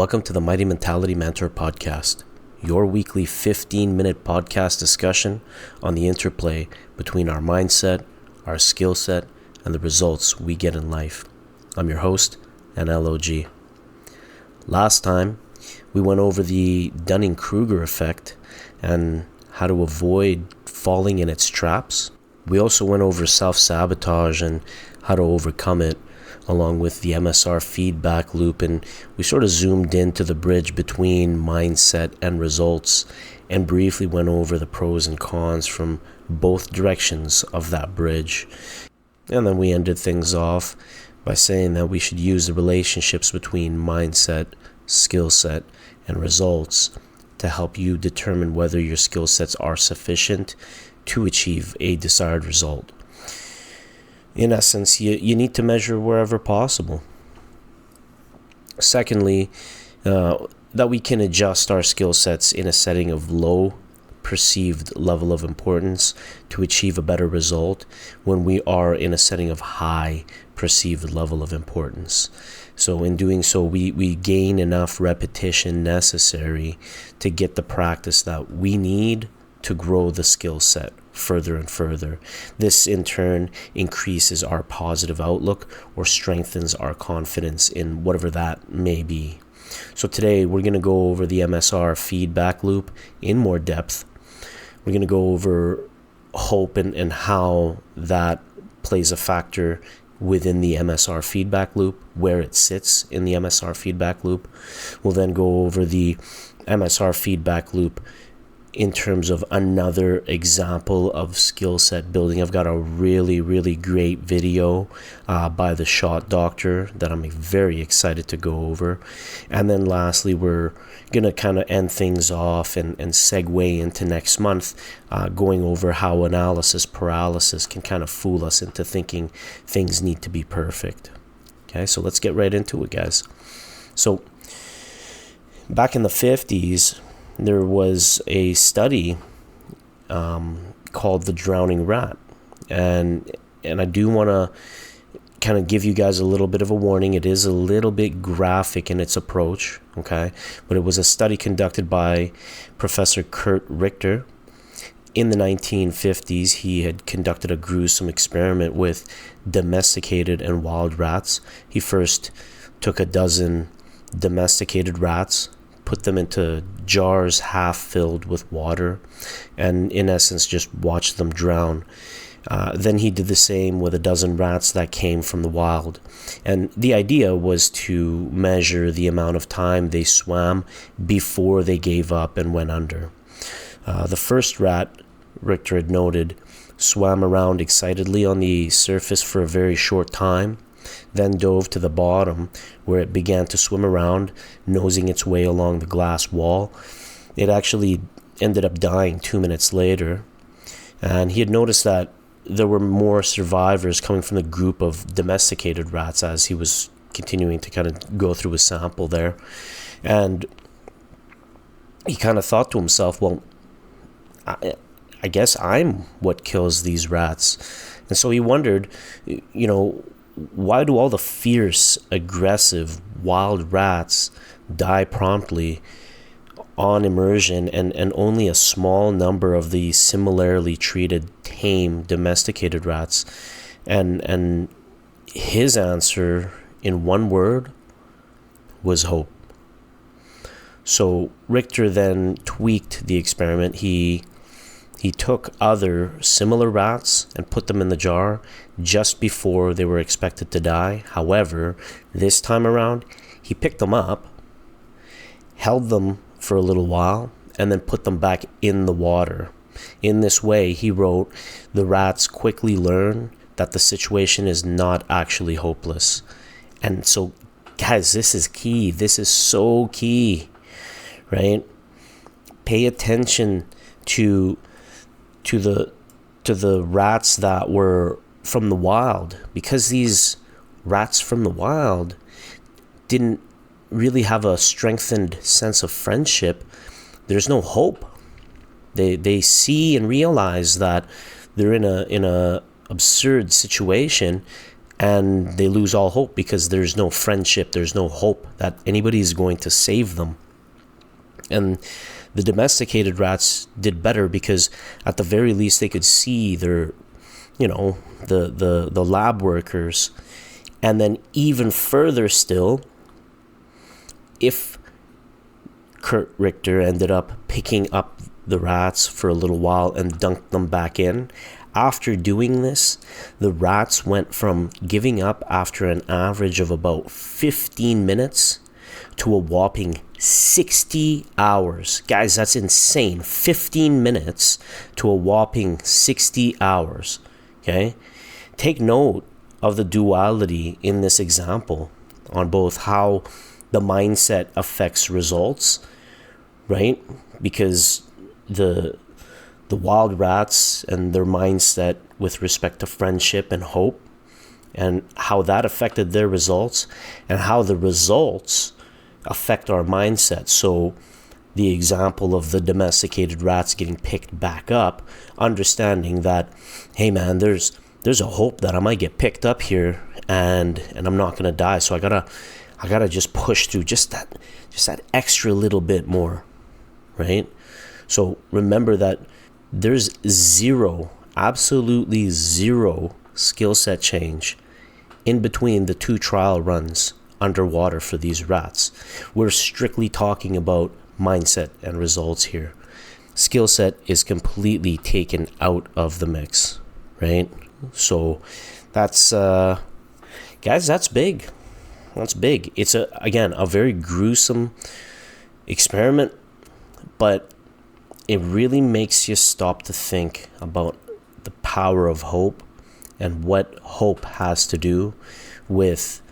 Welcome to the Mighty Mentality Mentor Podcast, your weekly 15-minute podcast discussion on the interplay between our mindset, our skill set, and the results we get in life. I'm your host, NLOG. Last time, we went over the Dunning-Kruger effect and how to avoid falling in its traps. We also went over self-sabotage and how to overcome it, along with the MSR Feedback Loop, and we sort of zoomed into the bridge between mindset and results and briefly went over the pros and cons from both directions of that bridge. And then we ended things off by saying that we should use the relationships between mindset, skill set, and results to help you determine whether your skill sets are sufficient to achieve a desired result. In essence, you need to measure wherever possible. Secondly, that we can adjust our skill sets in a setting of low perceived level of importance to achieve a better result when we are in a setting of high perceived level of importance. So in doing so, we gain enough repetition necessary to get the practice that we need to grow the skill set further and further. This in turn increases our positive outlook or strengthens our confidence in whatever that may be. So today we're going to go over the MSR feedback loop in more depth. We're going to go over hope and how that plays a factor within the MSR feedback loop, where it sits in the MSR feedback loop. We'll then go over the MSR feedback loop in terms of another example of skill set building. I've got a really great video by the Shot Doctor that I'm very excited to go over. And then lastly, we're going to kind of end things off and segue into next month, going over how analysis paralysis can kind of fool us into thinking things need to be perfect. Okay, so let's get right into it, guys. So back in the 50s, there was a study called the drowning rat, and I do want to kind of give you guys a little bit of a warning. It is a little bit graphic in its approach, okay? But it was a study conducted by Professor Kurt Richter in the 1950s. He had conducted a gruesome experiment with domesticated and wild rats. He first took a dozen domesticated rats, put them into jars half filled with water, and in essence just watched them drown. Then he did the same with a dozen rats that came from the wild. And the idea was to measure the amount of time they swam before they gave up and went under. The first rat, Richter had noted, swam around excitedly on the surface for a very short time, then dove to the bottom, where it began to swim around, nosing its way along the glass wall. It actually ended up dying 2 minutes later, and he had noticed that there were more survivors coming from the group of domesticated rats as he was continuing to kind of go through his sample there. And he kind of thought to himself, well, I guess I'm what kills these rats. And so he wondered, why do all the fierce, aggressive, wild rats die promptly on immersion and only a small number of the similarly treated, tame, domesticated rats? And his answer, in one word, was hope. So Richter then tweaked the experiment. He took other similar rats and put them in the jar just before they were expected to die. However, this time around, he picked them up, held them for a little while, and then put them back in the water. In this way, he wrote, the rats quickly learn that the situation is not actually hopeless. And so, guys, this is key. This is so key, right? Pay attention to the rats that were from the wild, because these rats from the wild didn't really have a strengthened sense of friendship. There's no hope. They see and realize that they're in a absurd situation, and they lose all hope because there's no friendship, there's no hope that anybody is going to save them. And the domesticated rats did better because at the very least they could see their, the lab workers. And then even further still, if Kurt Richter ended up picking up the rats for a little while and dunked them back in, after doing this, the rats went from giving up after an average of about 15 minutes to a whopping 60 hours. Guys, that's insane. 15 minutes to a whopping 60 hours. Okay? Take note of the duality in this example on both how the mindset affects results, right? Because the wild rats and their mindset with respect to friendship and hope, and how that affected their results, and how the results affect our mindset. So the example of the domesticated rats getting picked back up, understanding that, hey man, there's a hope that I might get picked up here and I'm not gonna die. So I gotta just push through just that extra little bit more, right? So remember that there's absolutely zero skill set change in between the two trial runs underwater for these rats. We're strictly talking about mindset and results here. Skill set is completely taken out of the mix, right? So that's guys, that's big. That's big. It's again a very gruesome experiment, but it really makes you stop to think about the power of hope and what hope has to do with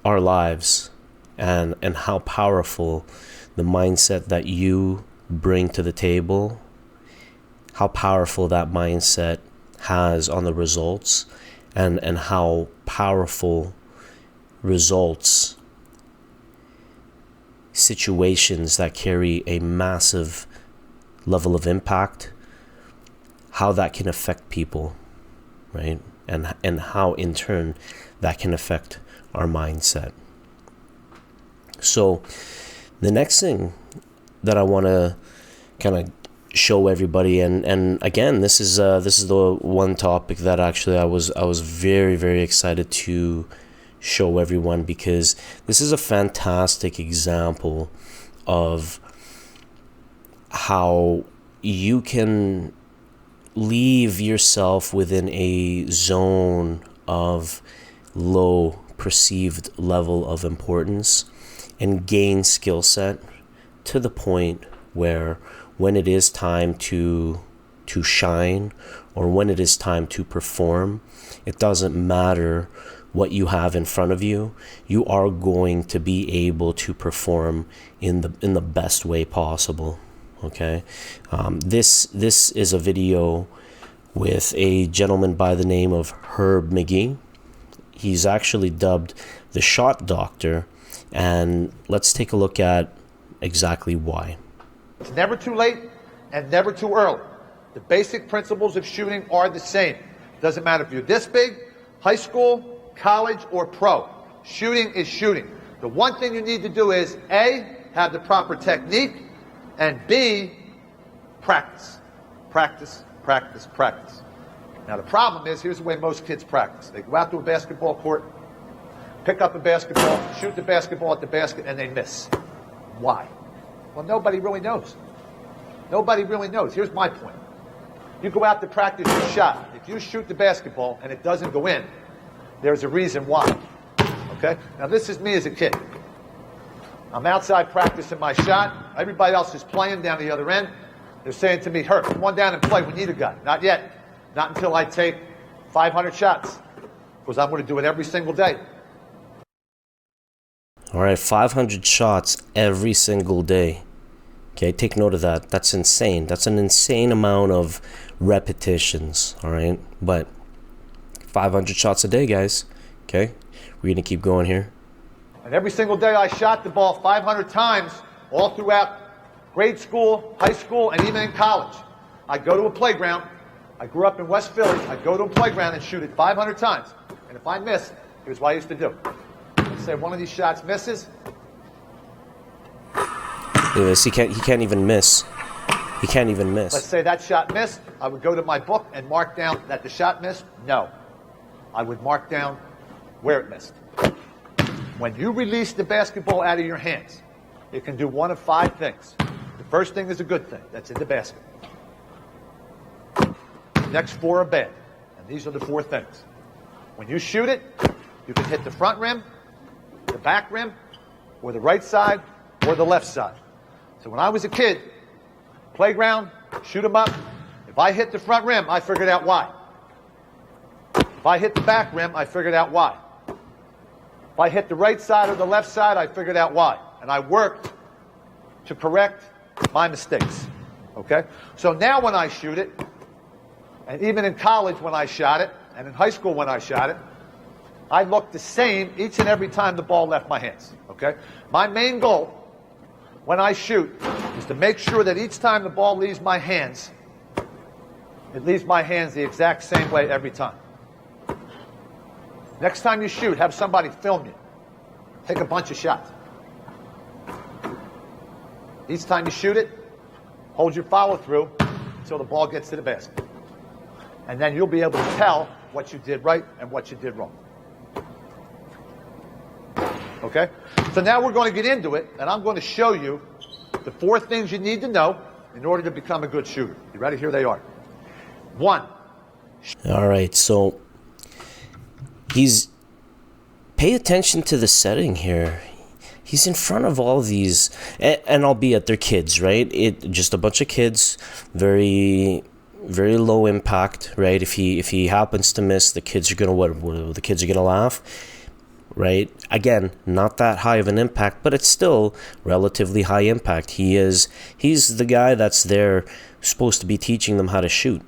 our lives, and how powerful the mindset that you bring to the table, how powerful that mindset has on the results, and how powerful results, situations that carry a massive level of impact, how that can affect people, right? And how in turn that can affect our mindset. So the next thing that I want to kind of show everybody, and again, this is the one topic that actually I was very, very excited to show everyone, because this is a fantastic example of how you can leave yourself within a zone of low perceived level of importance and gain skill set to the point where when it is time to shine, or when it is time to perform, it doesn't matter what you have in front of you, you are going to be able to perform in the best way possible. Okay, this is a video with a gentleman by the name of Herb McGee. He's actually dubbed the Shot Doctor, and let's take a look at exactly why. It's never too late and never too early. The basic principles of shooting are the same. Doesn't matter if you're this big, high school, college, or pro. Shooting is shooting. The one thing you need to do is A, have the proper technique, and B, practice. Practice, practice, practice. Now the problem is, here's the way most kids practice. They go out to a basketball court, pick up a basketball, shoot the basketball at the basket, and they miss. Why? Well, nobody really knows. Nobody really knows. Here's my point. You go out to practice your shot. If you shoot the basketball and it doesn't go in, there's a reason why. Okay? Now this is me as a kid. I'm outside practicing my shot. Everybody else is playing down the other end. They're saying to me, Herb, come on down and play. We need a guy. Not yet. Not until I take 500 shots. Because I'm going to do it every single day. All right, 500 shots every single day. Okay, take note of that. That's insane. That's an insane amount of repetitions. All right, but 500 shots a day, guys. Okay, we're going to keep going here. And every single day I shot the ball 500 times all throughout grade school, high school, and even in college. I'd go to a playground. I grew up in West Philly. I'd go to a playground and shoot it 500 times. And if I miss, here's what I used to do. Let's say one of these shots misses. Yes, he can't even miss. He can't even miss. Let's say that shot missed. I would go to my book and mark down that the shot missed. No. I would mark down where it missed. When you release the basketball out of your hands, it can do one of 5 things. The first thing is a good thing. That's in the basket. The next 4 are bad. And these are the 4 things. When you shoot it, you can hit the front rim, the back rim, or the right side, or the left side. So when I was a kid, playground, shoot 'em up. If I hit the front rim, I figured out why. If I hit the back rim, I figured out why. If I hit the right side or the left side, I figured out why. And I worked to correct my mistakes. Okay? So now when I shoot it, and even in college when I shot it, and in high school when I shot it, I looked the same each and every time the ball left my hands. Okay? My main goal when I shoot is to make sure that each time the ball leaves my hands, it leaves my hands the exact same way every time. Next time you shoot, have somebody film you. Take a bunch of shots. Each time you shoot it, hold your follow through until the ball gets to the basket. And then you'll be able to tell what you did right and what you did wrong. Okay? So now we're going to get into it, and I'm going to show you the 4 things you need to know in order to become a good shooter. You ready? Here they are. 1. All right, so pay attention to the setting here. He's in front of all these, and albeit they're kids, right? Just a bunch of kids, very, very low impact, right? If he happens to miss, the kids are gonna the kids are gonna laugh, right? Again, not that high of an impact, but it's still relatively high impact. He's the guy that's there, supposed to be teaching them how to shoot,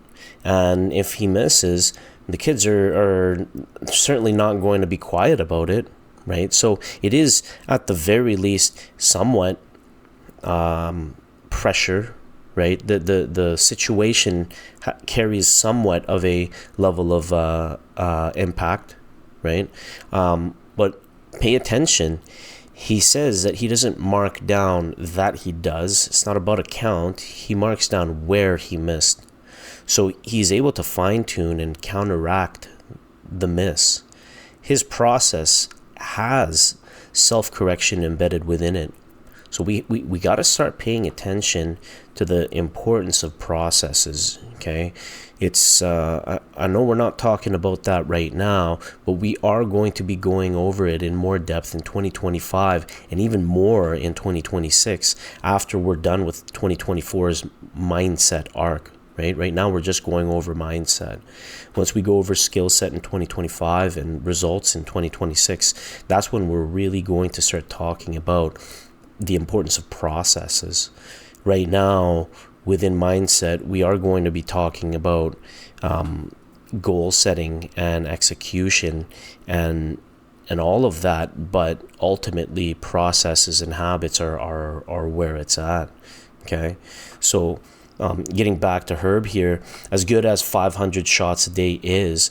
and if he misses, the kids are certainly not going to be quiet about it, right? So it is, at the very least, somewhat pressure, right? The situation carries somewhat of a level of impact, right? But pay attention. He says that he doesn't mark down that he does. It's not about a count. He marks down where he missed. So he's able to fine-tune and counteract the miss. His process has self-correction embedded within it. So we got to start paying attention to the importance of processes, okay? It's I know we're not talking about that right now, but we are going to be going over it in more depth in 2025 and even more in 2026 after we're done with 2024's mindset arc. Right now we're just going over mindset. Once we go over skill set in 2025 and results in 2026, that's when we're really going to start talking about the importance of processes. Right now, within mindset, we are going to be talking about goal setting and execution and all of that, but ultimately processes and habits are where it's at. Okay, so getting back to Herb here, as good as 500 shots a day is,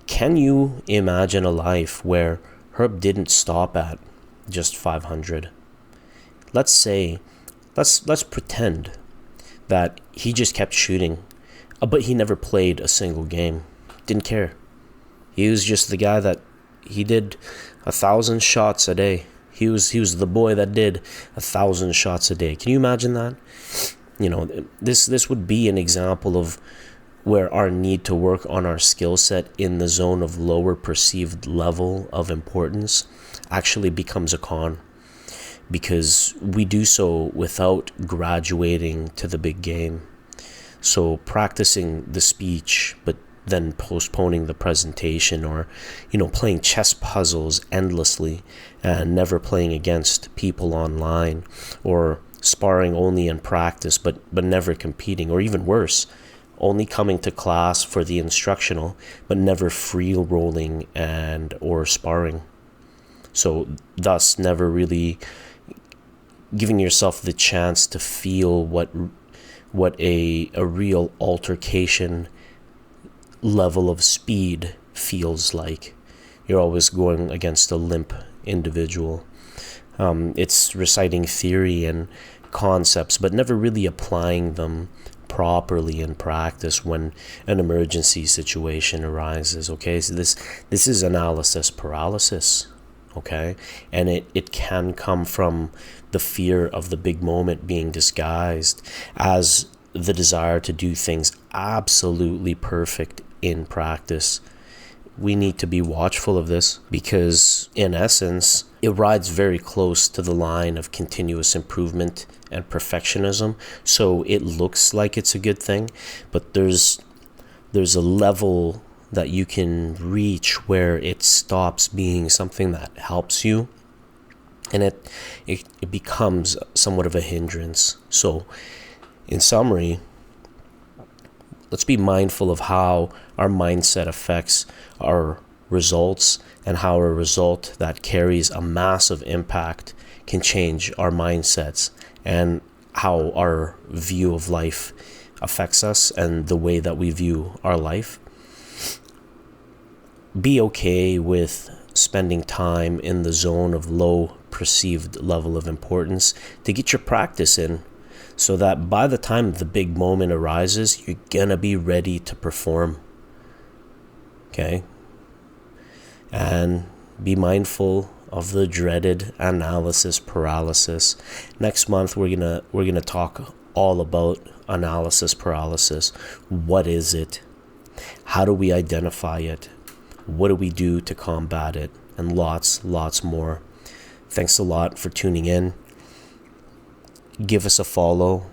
can you imagine a life where Herb didn't stop at just 500? Let's pretend that he just kept shooting, but he never played a single game. Didn't care. He was just the guy that he did 1,000 shots a day. He was the boy that did 1,000 shots a day. Can you imagine that? You know, this would be an example of where our need to work on our skill set in the zone of lower perceived level of importance actually becomes a con, because we do so without graduating to the big game. So practicing the speech, but then postponing the presentation, or, you know, playing chess puzzles endlessly and never playing against people online, or sparring only in practice but never competing, or even worse, only coming to class for the instructional but never free rolling and or sparring. So thus never really giving yourself the chance to feel what a real altercation level of speed feels like. you're always going against a limp individual. It's reciting theory and concepts, but never really applying them properly in practice when an emergency situation arises. Okay, so this is analysis paralysis. Okay, and it can come from the fear of the big moment being disguised as the desire to do things absolutely perfect in practice. We need to be watchful of this because, in essence, it rides very close to the line of continuous improvement and perfectionism. So it looks like it's a good thing, but there's a level that you can reach where it stops being something that helps you, and it becomes somewhat of a hindrance. So, in summary, let's be mindful of how our mindset affects our results, and how a result that carries a massive impact can change our mindsets, and how our view of life affects us and the way that we view our life. Be okay with spending time in the zone of low perceived level of importance to get your practice in, so that by the time the big moment arises, you're gonna be ready to perform. Okay? And be mindful of the dreaded analysis paralysis. Next month we're gonna talk all about analysis paralysis. What is it? How do we identify it? What do we do to combat it? And lots more. Thanks a lot for tuning in. Give us a follow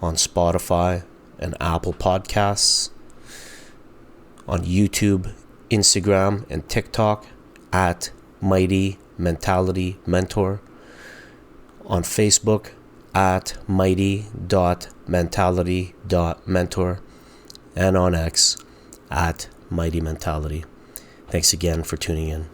on Spotify and Apple Podcasts, on YouTube, Instagram, and TikTok at Mighty Mentality Mentor, on Facebook at mighty.mentality.mentor, and on X at Mighty Mentality. Thanks again for tuning in.